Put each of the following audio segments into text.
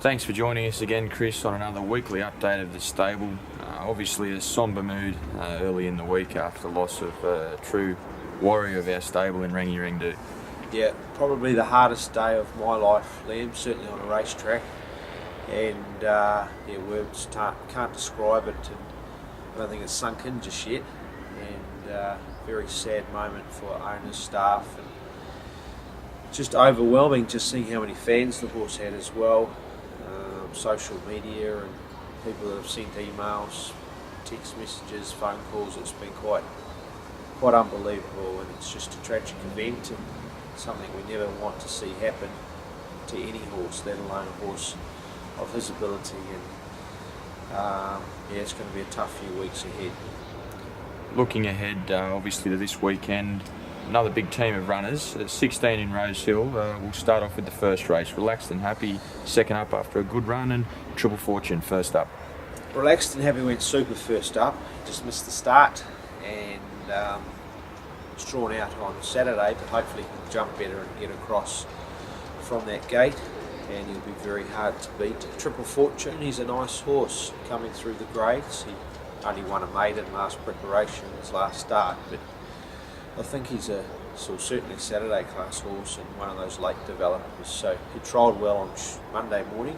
Thanks for joining us again, Chris, on another weekly update of the stable. Obviously a sombre mood early in the week after the loss of a true warrior of our stable in Rangirangdoo. Yeah, probably the hardest day of my life, Liam, certainly on a racetrack. And words can't describe it, and I don't think it's sunk in just yet. And very sad moment for owners, staff, and just overwhelming just seeing how many fans the horse had as well. Social media and people that have sent emails, text messages, phone calls. It's been quite unbelievable, and it's just a tragic event and something we never want to see happen to any horse, let alone a horse of his ability. And it's going to be a tough few weeks ahead. Looking ahead, obviously, to this weekend, another big team of runners, 16 in Rose Hill. We'll start off with the first race. Relaxed and Happy, second up after a good run, and Triple Fortune, first up. Relaxed and Happy went super first up, just missed the start, and was drawn out on Saturday, but hopefully he can jump better and get across from that gate, and he'll be very hard to beat. Triple Fortune, he's a nice horse coming through the grades. He only won a maiden last preparation in his last start, but I think he's certainly a Saturday class horse and one of those late developers. So he trialled well on Monday morning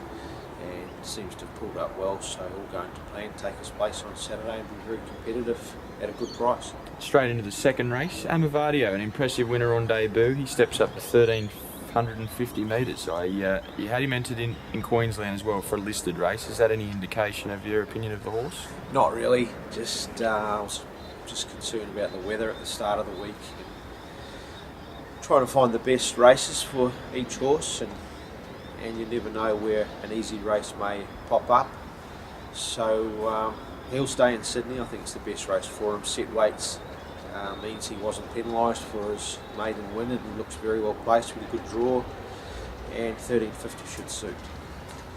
and seems to have pulled up well, so all going to plan, take his place on Saturday and be very competitive at a good price. Straight into the second race, Amavadio, an impressive winner on debut. He steps up to 1,350 metres. So you had him entered in Queensland as well for a listed race. Is that any indication of your opinion of the horse? Not really, I was just concerned about the weather at the start of the week, and trying to find the best races for each horse, and you never know where an easy race may pop up. So he'll stay in Sydney. I think it's the best race for him. Set weights means he wasn't penalised for his maiden win, and he looks very well placed with a good draw, and 1350 should suit.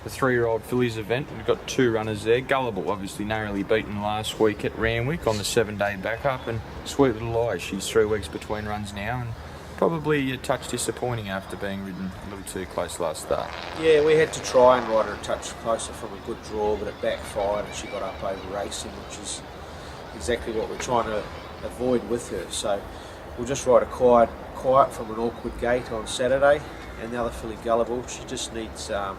The 3-year-old fillies event, we've got two runners there. Gullible, obviously narrowly beaten last week at Randwick on the 7-day backup, and Sweet Little Eyes, she's 3 weeks between runs now, and probably a touch disappointing after being ridden a little too close last start. Yeah, we had to try and ride her a touch closer from a good draw, but it backfired and she got up over racing, which is exactly what we're trying to avoid with her. So we'll just ride a quiet from an awkward gate on Saturday. And the other filly, Gullible, she just needs a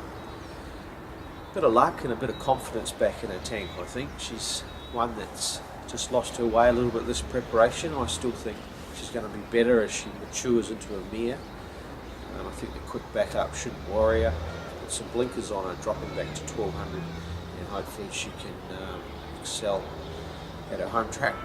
bit of luck and a bit of confidence back in her tank. I think she's one that's just lost her way a little bit this preparation. I still think she's going to be better as she matures into a mare. I think the quick backup shouldn't worry her. Put some blinkers on her, dropping back to 1200, and hopefully she can excel at her home track.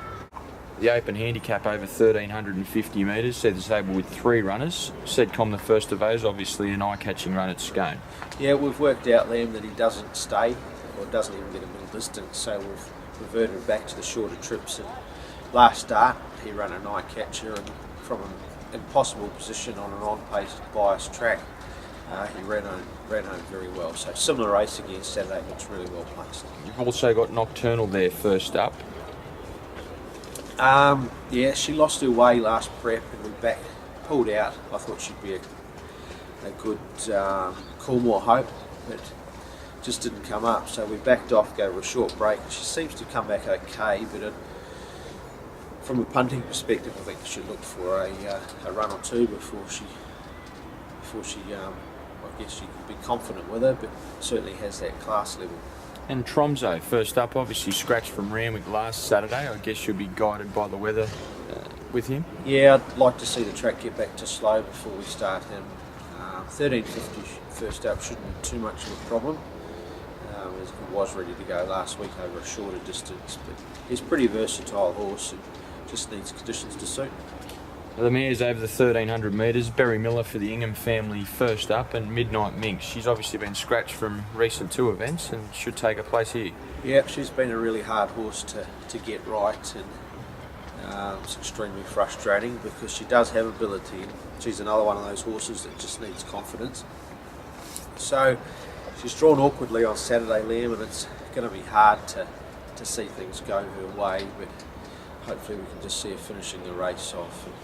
The Open Handicap over 1,350 metres, said the stable with 3 runners. Sedcom, the first of those, obviously an eye-catching run at Scone. Yeah, we've worked out, Liam, that he doesn't stay, or doesn't even get a middle distance, so we've reverted back to the shorter trips. And last start, he ran an eye-catcher, and from an impossible position on an on-pace biased track, he ran home very well. So similar race again Saturday, but it's really well placed. You've also got Nocturnal there first up. She lost her way last prep and we pulled out. I thought she'd be a good Coolmore hope, but just didn't come up. So we backed off, gave her a short break. She seems to come back okay, but from a punting perspective, I think she should look for a run or two before she I guess you can be confident with her, but certainly has that class level. And Tromso, first up, obviously scratched from Randwick last Saturday. I guess you'll be guided by the weather with him. Yeah, I'd like to see the track get back to slow before we start him. 1350 first up shouldn't be too much of a problem. As he was ready to go last week over a shorter distance, but he's a pretty versatile horse and just needs conditions to suit. The mare's over the 1,300 metres. Berry Miller for the Ingham family first up, and Midnight Minx. She's obviously been scratched from recent 2 events and should take a place here. Yeah, she's been a really hard horse to get right, and it's extremely frustrating because she does have ability, and she's another one of those horses that just needs confidence. So she's drawn awkwardly on Saturday, Liam, and it's going to be hard to see things go her way, but hopefully we can just see her finishing the race off. And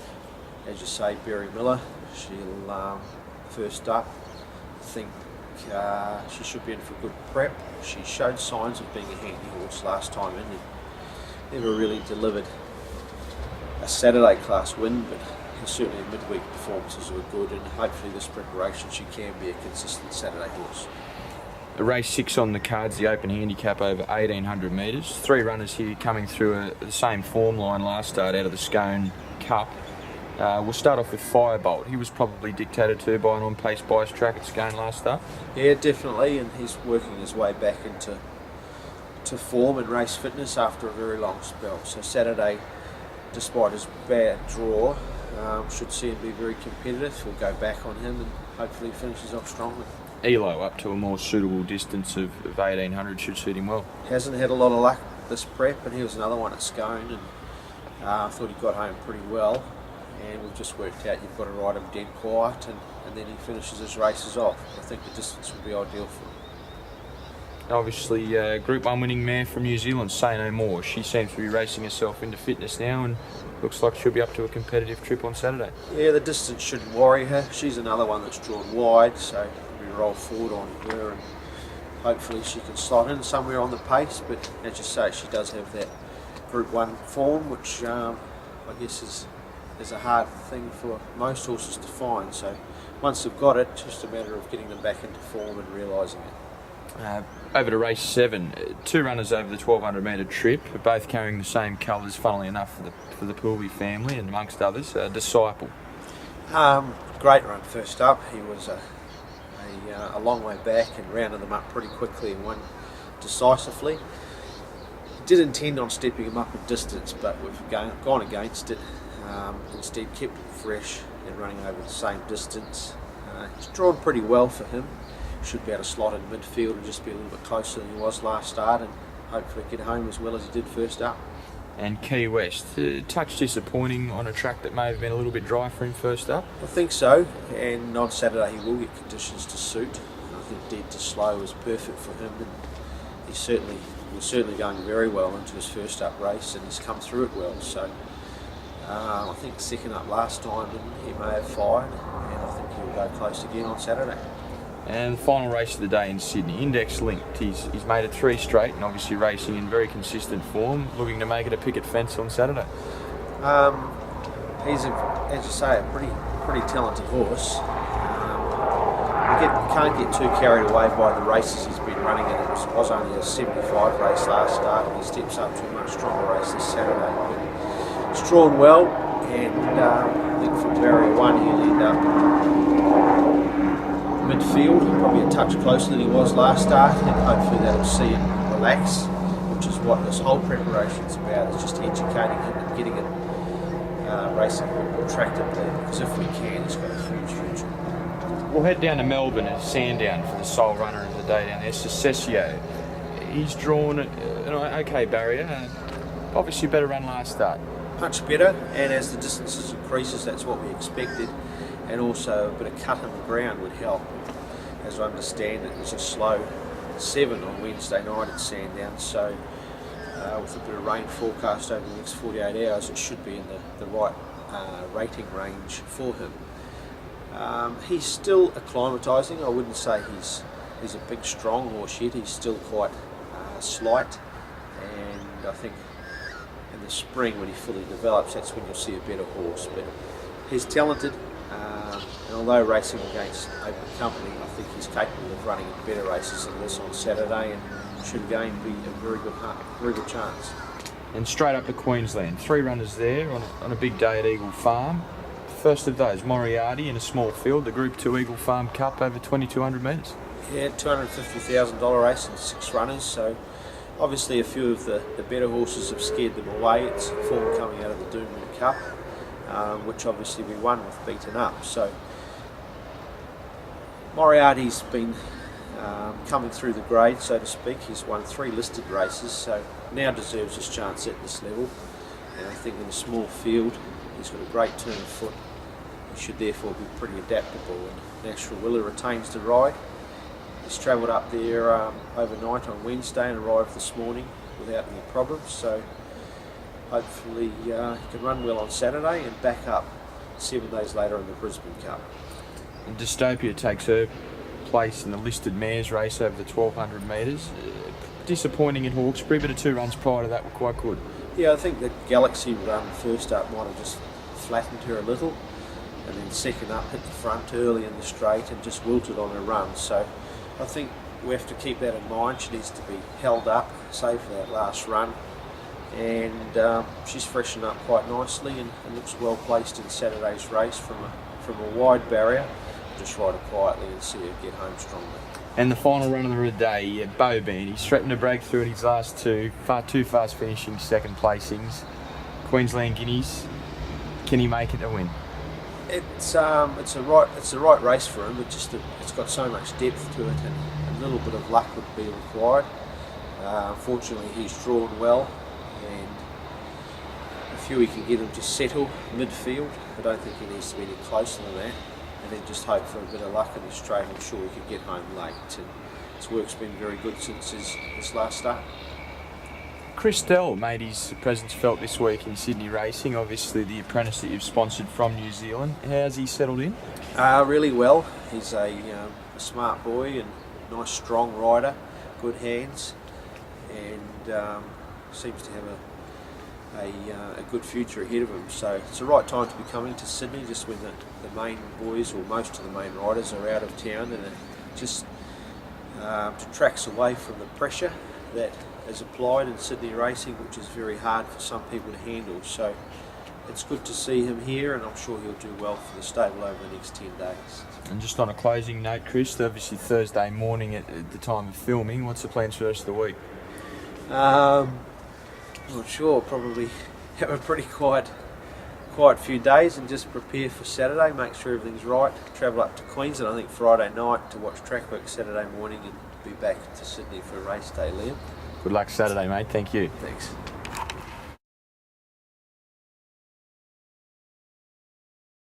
as you say, Berry Miller, she'll first up. I think she should be in for good prep. She showed signs of being a handy horse last time in and never really delivered a Saturday class win, but certainly midweek performances were good, and hopefully this preparation she can be a consistent Saturday horse. The race 6 on the cards, the open handicap over 1800 metres. 3 runners here coming through the same form line last start out of the Scone Cup. We'll start off with Firebolt. He was probably dictated to by an on-pace bias track at Scone last start. Yeah, definitely, and he's working his way back into form and race fitness after a very long spell. So Saturday, despite his bad draw, should see him be very competitive. We'll go back on him and hopefully finishes off strongly. Elo up to a more suitable distance of 1800 should suit him well. Hasn't had a lot of luck this prep, and he was another one at Scone, and I thought he got home pretty well, and we've just worked out you've got to ride him dead quiet, and then he finishes his races off. I think the distance would be ideal for him. Obviously, Group 1 winning mare from New Zealand, Say No More. She seems to be racing herself into fitness now and looks like she'll be up to a competitive trip on Saturday. Yeah, the distance shouldn't worry her. She's another one that's drawn wide, so we roll forward on her and hopefully she can slot in somewhere on the pace. But as you say, she does have that Group 1 form, which I guess is a hard thing for most horses to find. So once they've got it, it's just a matter of getting them back into form and realising it. Over to race 7, 2 runners over the 1200 metre trip, both carrying the same colours, funnily enough, for the Poolby family and amongst others. Disciple. Great run first up. He was a long way back and rounded them up pretty quickly and won decisively. Did intend on stepping him up in distance, but we've gone against it. Instead kept him fresh and running over the same distance. He's drawn pretty well for him. Should be able to slot in midfield and just be a little bit closer than he was last start, and hopefully get home as well as he did first up. And Key West, touch disappointing on a track that may have been a little bit dry for him first up. I think so, and on Saturday he will get conditions to suit. I think dead to slow is perfect for him, and he was certainly going very well into his first up race, and he's come through it well. So I think second up last time he may have fired, and I think he'll go close again on Saturday. And the final race of the day in Sydney, Index Linked. He's made it 3 straight and obviously racing in very consistent form, looking to make it a picket fence on Saturday. He's, as you say, a pretty talented horse. You can't get too carried away by the races he's been running in. It was only a 75 race last start, and he steps up to a much stronger race this Saturday. But it's drawn well, and I think from barrier 1 he'll end up midfield, probably a touch closer than he was last start, and hopefully that'll see him relax, which is what this whole preparation's about. It's just educating him and getting it racing more attractively, because if we can, he's got a huge future. We'll head down to Melbourne at Sandown for the sole runner of the day down there, Secessio. He's drawn an okay barrier, obviously a better run last start. Much better, and as the distances increases, that's what we expected. And also a bit of cut in the ground would help. As I understand it was a slow 7 on Wednesday night at Sandown, so with a bit of rain forecast over the next 48 hours, it should be in the right rating range for him. He's still acclimatising. I wouldn't say he's a big strong horse yet. He's still quite slight, and I think in the spring when he fully develops, that's when you'll see a better horse. But he's talented. And although racing against open company, I think he's capable of running better races than this on Saturday, and should again be a very good chance. And straight up to Queensland, 3 runners there on a big day at Eagle Farm. First of those, Moriarty in a small field, the Group 2 Eagle Farm Cup over 2,200 metres. Yeah, $250,000 race and 6 runners, so obviously a few of the better horses have scared them away. It's form coming out of the Doomben Cup. Which obviously we won with beaten up. So Moriarty's been coming through the grade, so to speak. He's won 3 listed races, so now deserves his chance at this level. And I think in a small field, he's got a great turn of foot. He should therefore be pretty adaptable. And Natural Willer retains the ride. He's travelled up there overnight on Wednesday and arrived this morning without any problems. So hopefully he can run well on Saturday and back up 7 days later in the Brisbane Cup. And Dystopia takes her place in the listed mares race over the 1200 metres. Disappointing in Hawkesbury, but the 2 runs prior to that were quite good. Yeah, I think the Galaxy run first up might have just flattened her a little, and then second up hit the front early in the straight and just wilted on her run. So I think we have to keep that in mind. She needs to be held up, save for that last run, and she's freshened up quite nicely and looks well placed in Saturday's race from a wide barrier. Just ride her quietly and see her get home strongly. And the final run of the day, Bo Band. He's threatened to break through in his last two fast finishing second placings. Queensland Guineas. Can he make it to win? It's the right race for him. It's got so much depth to it, and a little bit of luck would be required. Fortunately, he's drawn well, and a few he can get him to settle midfield. I don't think he needs to be any closer than that. And then just hope for a bit of luck in his straight. I'm sure he could get home late. And his work's been very good since his last start. Chris Dell made his presence felt this week in Sydney racing. Obviously, the apprentice that you've sponsored from New Zealand. How's he settled in? Really well. He's a smart boy and nice, strong rider, good hands, and seems to have a good future ahead of him. So it's the right time to be coming to Sydney, just when the main boys, or most of the main riders, are out of town, and it just detracts away from the pressure that is applied in Sydney racing, which is very hard for some people to handle. So it's good to see him here, and I'm sure he'll do well for the stable over the next 10 days. And just on a closing note, Chris, obviously Thursday morning at the time of filming, what's the plans for the rest of the week? Not sure, probably have a pretty quiet few days and just prepare for Saturday, make sure everything's right, travel up to Queensland I think Friday night to watch track work Saturday morning, and be back to Sydney for race day, Liam. Good luck Saturday, mate. Thank you. Thanks.